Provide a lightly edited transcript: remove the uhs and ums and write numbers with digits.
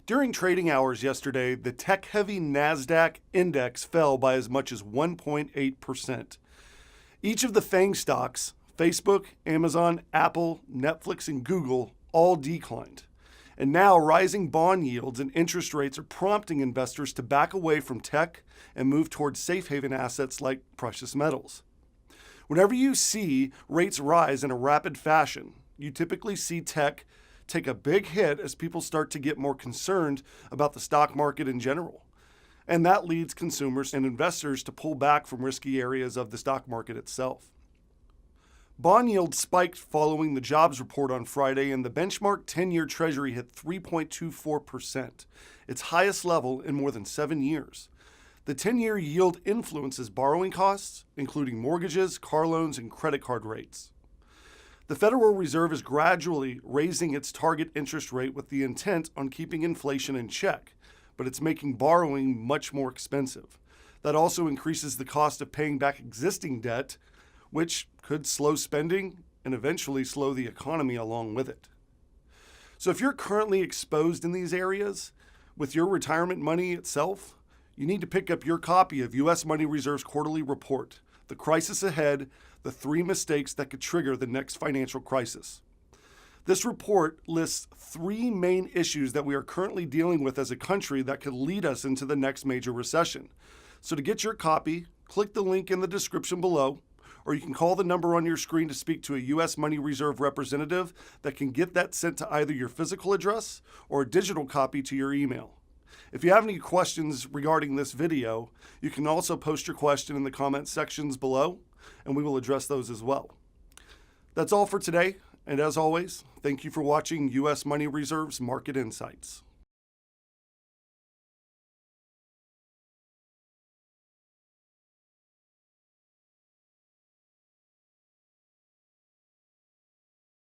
During trading hours yesterday, the tech-heavy NASDAQ index fell by as much as 1.8%. Each of the FANG stocks, Facebook, Amazon, Apple, Netflix, and Google, all declined. And now rising bond yields and interest rates are prompting investors to back away from tech and move towards safe haven assets like precious metals. Whenever you see rates rise in a rapid fashion, you typically see tech take a big hit as people start to get more concerned about the stock market in general. And that leads consumers and investors to pull back from risky areas of the stock market itself. Bond yields spiked following the jobs report on Friday, and the benchmark 10-year Treasury hit 3.24%, its highest level in more than 7 years. The 10-year yield influences borrowing costs, including mortgages, car loans, and credit card rates. The Federal Reserve is gradually raising its target interest rate with the intent on keeping inflation in check, but it's making borrowing much more expensive. That also increases the cost of paying back existing debt, which could slow spending and eventually slow the economy along with it. So if you're currently exposed in these areas with your retirement money itself, you need to pick up your copy of U.S. Money Reserve's quarterly report, The Crisis Ahead, the 3 mistakes that could trigger the next financial crisis. This report lists 3 main issues that we are currently dealing with as a country that could lead us into the next major recession. So to get your copy, click the link in the description below, or you can call the number on your screen to speak to a U.S. Money Reserve representative that can get that sent to either your physical address or a digital copy to your email. If you have any questions regarding this video, you can also post your question in the comment sections below, and we will address those as well. That's all for today, and as always, thank you for watching U.S. Money Reserve's Market Insights.